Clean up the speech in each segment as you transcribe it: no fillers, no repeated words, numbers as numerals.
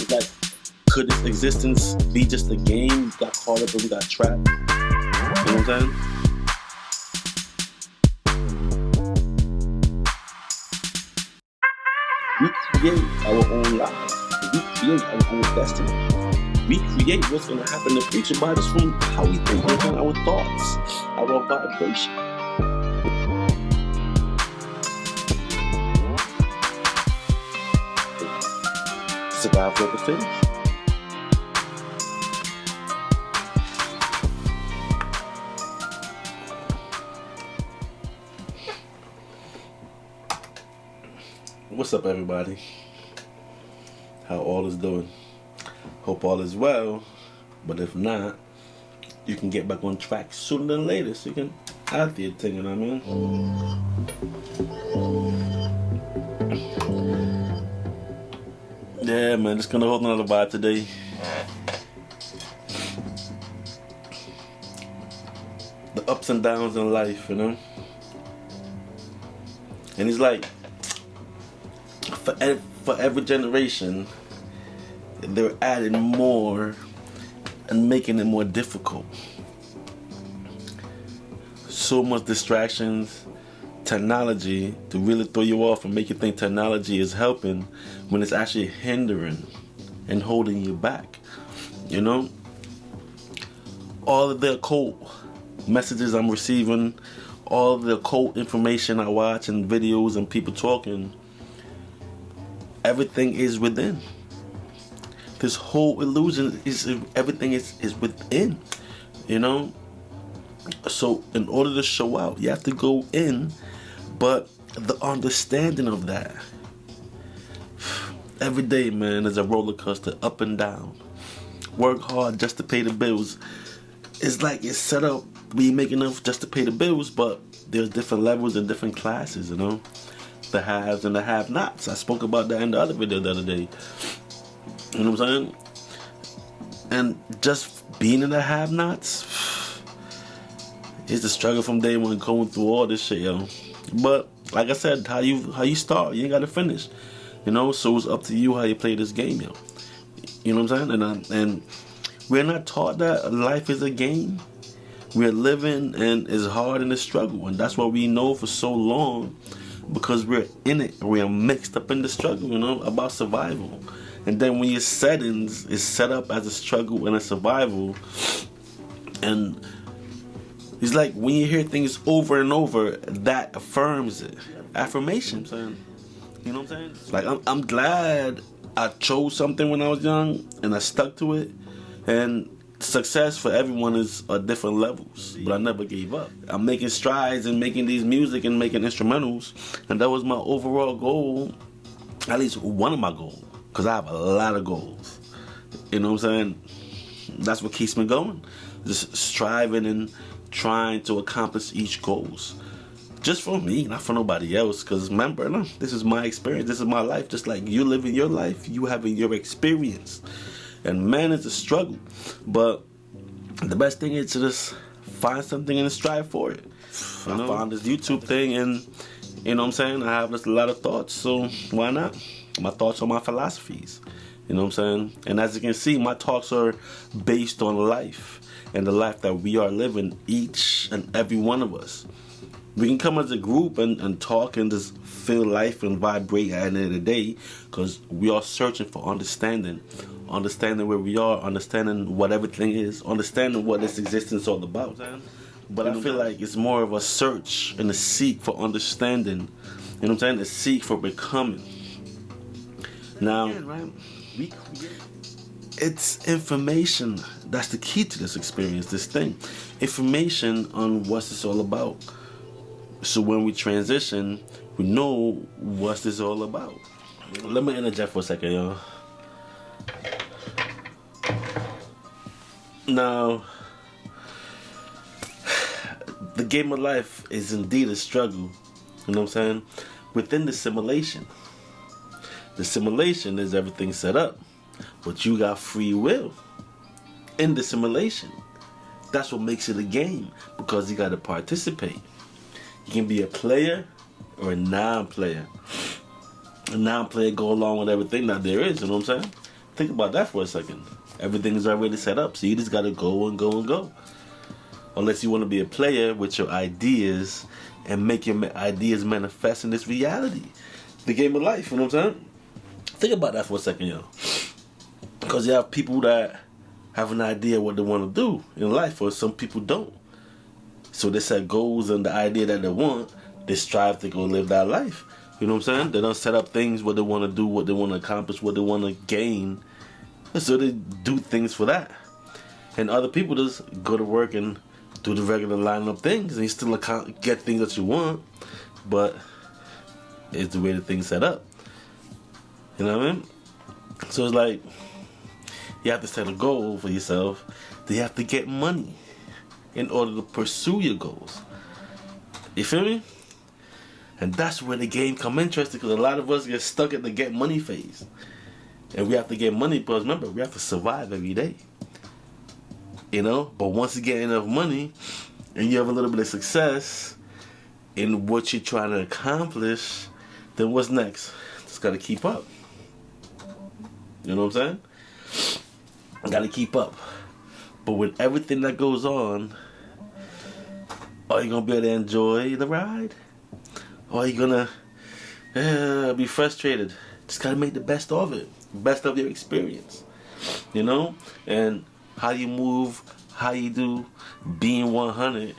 It's like, could its existence be just a game? We got caught up and we got trapped. You know what I'm saying? We create our own lives. We create our own destiny. We create what's going to happen in the future by just from how we think, our thoughts, our vibration. Survival of the fittest. What's up, everybody? How all is doing? Hope all is well, but if not, you can get back on track sooner than later, so you can have your thing, you know what I mean? Yeah, man, just gonna hold another vibe today. The ups and downs in life, you know? And it's like, for every generation, they're adding more and making it more difficult. So much distractions, technology to really throw you off and make you think technology is helping when it's actually hindering and holding you back. You know? All of the occult messages I'm receiving, all of the occult information I watch and videos and people talking, everything is within. This whole illusion is everything is within, you know? So in order to show out, you have to go in, but the understanding of that, every day, man, is a roller coaster, up and down. Work hard just to pay the bills. It's like it's set up where you make enough just to pay the bills, but there's different levels and different classes, you know? The haves and the have-nots. I spoke about that in the other video the other day. You know what I'm saying? And just being in the have-nots, it's a struggle from day one, going through all this shit, yo. But like I said, how you start, you ain't gotta finish. You know, so it's up to you how you play this game, yo. You know what I'm saying? And we're not taught that life is a game. We're living and it's hard in the struggle, and that's what we know for so long, because we're in it. We are mixed up in the struggle, you know, about survival. And then when your settings is set up as a struggle and a survival, and it's like when you hear things over and over, that affirms it. Affirmation. You know what I'm saying? Like, I'm glad I chose something when I was young and I stuck to it. And success for everyone is at different levels, but I never gave up. I'm making strides and making these music and making instrumentals, and that was my overall goal, at least one of my goals, because I have a lot of goals. You know what I'm saying? That's what keeps me going. Just striving and trying to accomplish each goals. Just for me, not for nobody else, because remember, no, this is my experience, this is my life. Just like you living your life, you having your experience. And man, it's a struggle. But the best thing is to just find something and strive for it. I found this YouTube thing, and you know what I'm saying? I have just a lot of thoughts, so why not? My thoughts are my philosophies. You know what I'm saying? And as you can see, my talks are based on life and the life that we are living, each and every one of us. We can come as a group and talk and just feel life and vibrate at the end of the day, because we are searching for understanding where we are, understanding what everything is, understanding what this existence is all about. But I feel like it's more of a search and a seek for understanding. You know what I'm saying? A seek for becoming. Now, it's information. That's the key to this experience, this thing. Information on what it's all about. So when we transition, we know what this all about. Let me interject for a second, y'all. Now, the game of life is indeed a struggle, you know what I'm saying? Within the simulation. The simulation is everything set up, but you got free will in the simulation. That's what makes it a game, because you got to participate. You can be a player or a non-player. A non-player go along with everything that there is, you know what I'm saying? Think about that for a second. Everything is already set up, so you just gotta go and go and go. Unless you want to be a player with your ideas and make your ideas manifest in this reality. The game of life, you know what I'm saying? Think about that for a second, yo. Because you have people that have an idea what they want to do in life, or some people don't. So they set goals and the idea that they want, they strive to go live that life. You know what I'm saying? They don't set up things what they want to do, what they want to accomplish, what they want to gain. So they do things for that. And other people just go to work and do the regular line of things, and you still get things that you want, but it's the way the thing's set up. You know what I mean? So it's like, you have to set a goal for yourself. You have to get money in order to pursue your goals. You feel me? And that's where the game come interesting, because a lot of us get stuck at the get money phase. And we have to get money because, remember, we have to survive every day. You know? But once you get enough money and you have a little bit of success in what you're trying to accomplish, then what's next? Just gotta keep up. You know what I'm saying? Gotta keep up. But with everything that goes on, are you gonna be able to enjoy the ride? Or are you gonna be frustrated? Just gotta make the best of it. Best of your experience. You know? And how you move, how you do, being 100.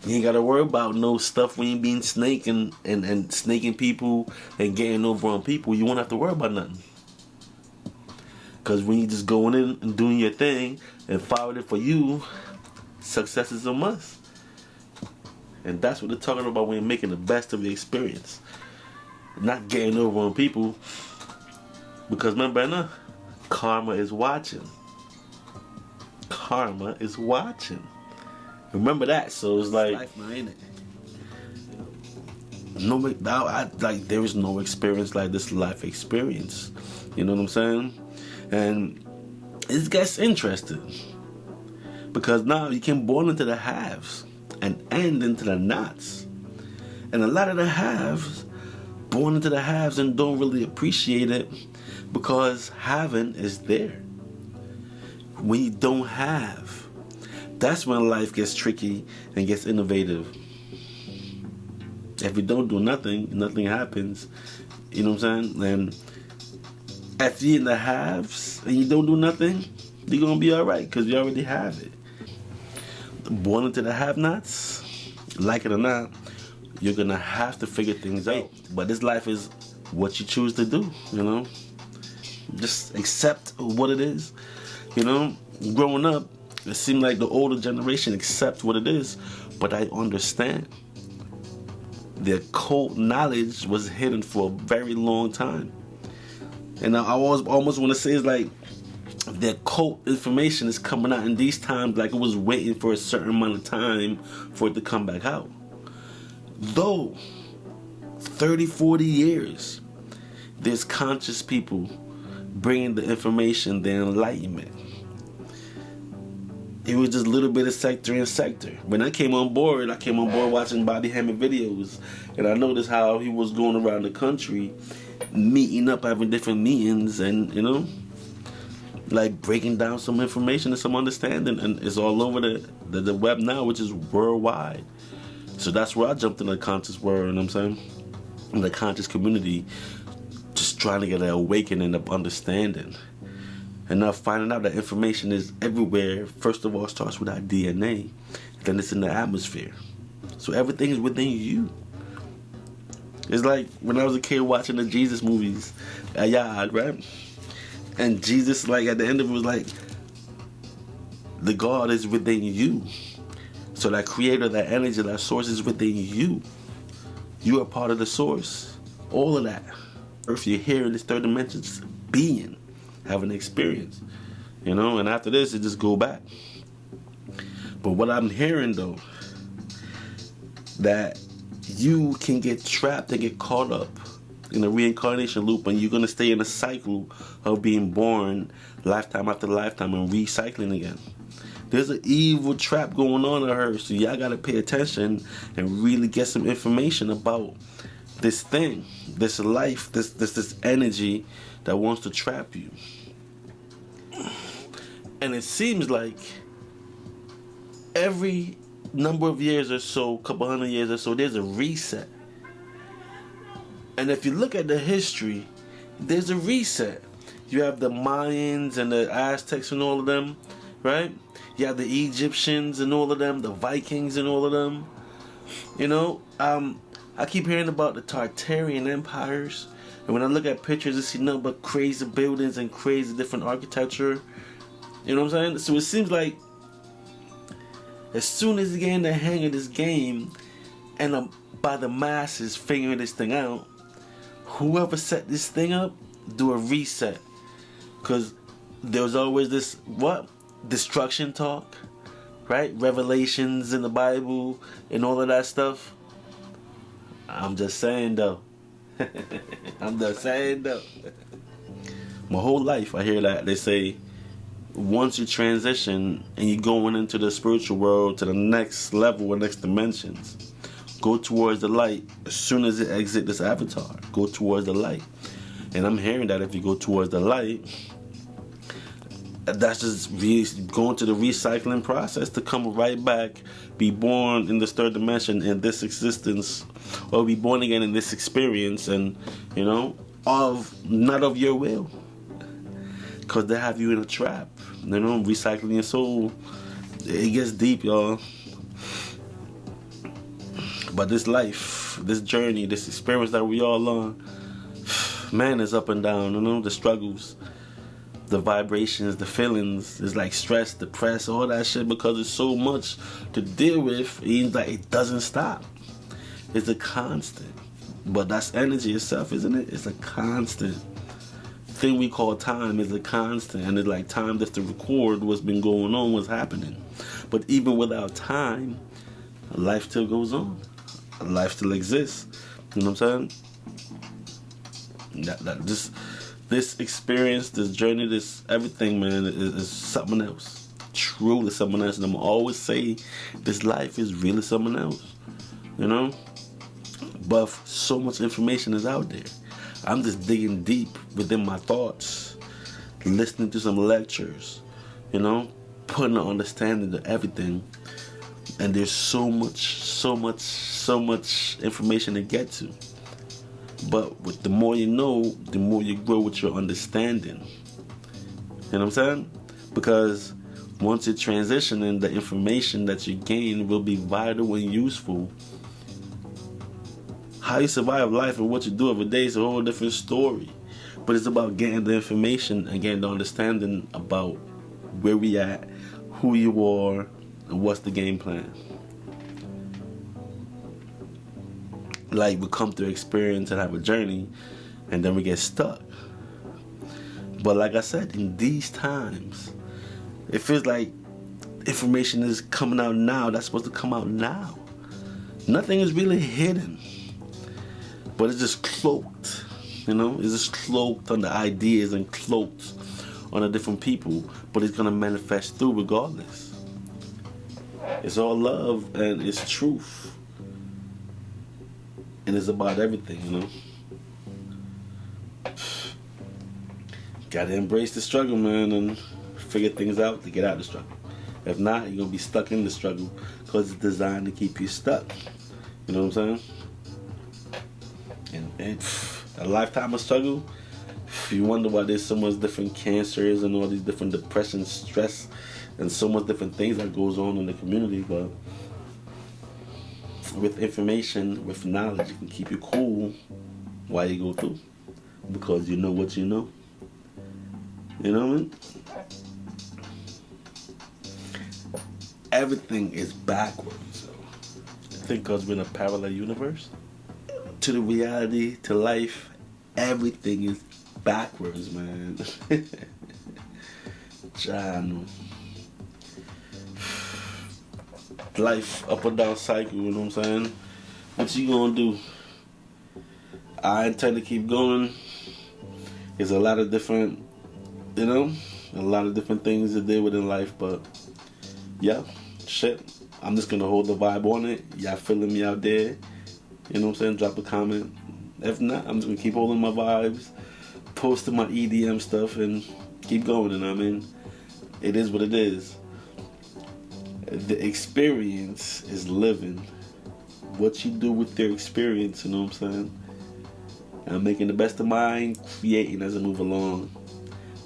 You ain't gotta worry about no stuff when you being snaking and snaking people and getting over on people. You won't have to worry about nothing. Because when you just going in and doing your thing and following it for you, success is a must. And that's what they're talking about when you're making the best of the experience. Not getting over on people. Because remember, karma is watching. Karma is watching. Remember that. So it's like, life, man, ain't it? there is no experience like this life experience. You know what I'm saying? And it gets interesting, because now you can born into the haves and end into the nots. And a lot of the haves born into the haves and don't really appreciate it, because having is there. When you don't have, that's when life gets tricky and gets innovative. If you don't do nothing, nothing happens. You know what I'm saying? And if you're in the haves and you don't do nothing, you're going to be alright, because you already have it. Born into the have-nots, like it or not, you're going to have to figure things out. But this life is what you choose to do, you know? Just accept what it is. You know, growing up, it seemed like the older generation accepts what it is, but I understand. Their cult knowledge was hidden for a very long time. And I almost want to say it's like their cult information is coming out in these times like it was waiting for a certain amount of time for it to come back out. Though 30, 40 years, there's conscious people bringing the information, the enlightenment. It was just a little bit of sector and sector. When I came on board watching Bobby Hammond videos, and I noticed how he was going around the country, meeting up, having different meetings, and, you know, like breaking down some information and some understanding, and it's all over the web now, which is worldwide. So that's where I jumped in the conscious world, you know what I'm saying? In the conscious community, just trying to get an awakening of understanding. And now finding out that information is everywhere. First of all, it starts with our DNA. Then it's in the atmosphere. So everything is within you. It's like when I was a kid watching the Jesus movies, Ayad, right? And Jesus, like at the end of it, was like, the God is within you. So that creator, that energy, that source is within you. You are part of the source. All of that. Earth, you're here in this third dimension, just being, having an experience. You know, and after this, it just go back. But what I'm hearing, though, that you can get trapped and get caught up in a reincarnation loop, and you're going to stay in a cycle of being born lifetime after lifetime and recycling again. There's an evil trap going on in her, so y'all got to pay attention and really get some information about this thing, this life, this energy that wants to trap you. And it seems like every number of years or so, couple hundred years or so, there's a reset. And if you look at the history, there's a reset. You have the Mayans and the Aztecs and all of them, right? You have the Egyptians and all of them, the Vikings and all of them. You know, I keep hearing about the Tartarian empires. And when I look at pictures, I see nothing but crazy buildings and crazy different architecture. You know what I'm saying? So it seems like as soon as you get in the hang of this game and by the masses figuring this thing out, whoever set this thing up, do a reset. Because there was always this, destruction talk, right? Revelations in the Bible and all of that stuff. I'm just saying though. My whole life I hear that. They say, once you transition and you're going into the spiritual world, to the next level or next dimensions, go towards the light. As soon as it exit this avatar, go towards the light. And I'm hearing that if you go towards the light, that's just going to the recycling process to come right back, be born in this third dimension, in this existence, or be born again in this experience, and not of your will, because they have you in a trap. Recycling your soul, it gets deep, y'all. But this life, this journey, this experience that we all on, man, is up and down. The struggles, the vibrations, the feelings. It's like stress, depressed, all that shit, because there's so much to deal with. It doesn't stop. It's a constant. But that's energy itself, isn't it? It's a constant. Thing we call time is a constant, and it's like time just to record what's been going on, what's happening. But even without time, life still goes on. Life still exists. You know what I'm saying? This experience, this journey, this everything, man, is something else. Truly something else. And I'm always say this life is really something else. But so much information is out there. I'm just digging deep within my thoughts, listening to some lectures, putting an understanding to everything. And there's so much information to get to. But with the more you know, the more you grow with your understanding. You know what I'm saying? Because once you transition, in the information that you gain will be vital and useful. How you survive life and what you do every day is a whole different story. But it's about getting the information and getting the understanding about where we at, who you are, and what's the game plan. Like, we come through experience and have a journey, and then we get stuck. But like I said, in these times, it feels like information is coming out now. That's supposed to come out now. Nothing is really hidden. But it's just cloaked, It's just cloaked on the ideas and cloaked on the different people. But it's going to manifest through regardless. It's all love and it's truth. And it's about everything, Gotta embrace the struggle, man, and figure things out to get out of the struggle. If not, you're going to be stuck in the struggle because it's designed to keep you stuck. You know what I'm saying? And a lifetime of struggle, you wonder why there's so much different cancers and all these different depressions, stress, and so much different things that goes on in the community. But with information, with knowledge, it can keep you cool while you go through, because you know what you know. You know what I mean? Everything is backwards. I think because we're in a parallel universe. To the reality, to life, everything is backwards, man. John. Life, up and down cycle, you know what I'm saying? What you gonna do? I intend to keep going. There's a lot of different, a lot of different things to deal with in life, but yeah, shit. I'm just gonna hold the vibe on it. Y'all feeling me out there? You know what I'm saying? Drop a comment. If not, I'm just gonna keep holding my vibes, posting my EDM stuff, and keep going. And I mean, it is what it is. The experience is living. What you do with your experience, you know what I'm saying? I'm making the best of mine, creating as I move along.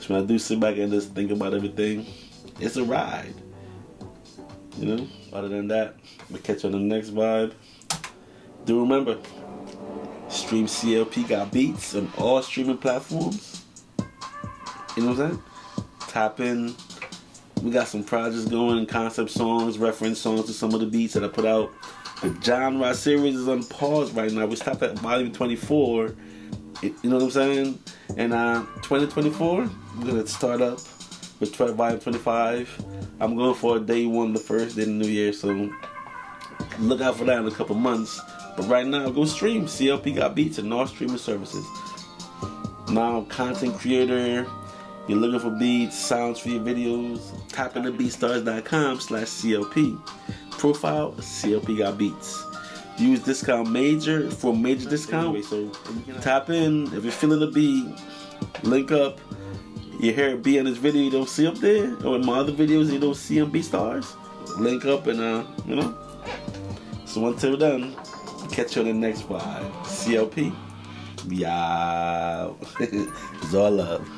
So when I do sit back and just think about everything, it's a ride. You know? Other than that, we'll catch you on the next vibe. Do remember, stream CLP Got Beats on all streaming platforms. You know what I'm saying? Tap in. We got some projects going, concept songs, reference songs to some of the beats that I put out. The genre series is on pause right now. We stopped at volume 24. You know what I'm saying? And 2024, we're gonna start up with volume 25. I'm going for day one, the first day of the new year, so look out for that in a couple months. But right now, go stream CLP Got Beats and all streaming services. Now, content creator, you're looking for beats, sounds for your videos, tap into beatstars.com/CLP. Profile, CLP Got Beats. Use discount major for a major discount. So tap in if you're feeling the beat. Link up. You hear it be in this video you don't see up there, or in my other videos you don't see on BeatStars. Link up and you know. So until then, catch you on the next vibe. CLP. Yeah. It's all love.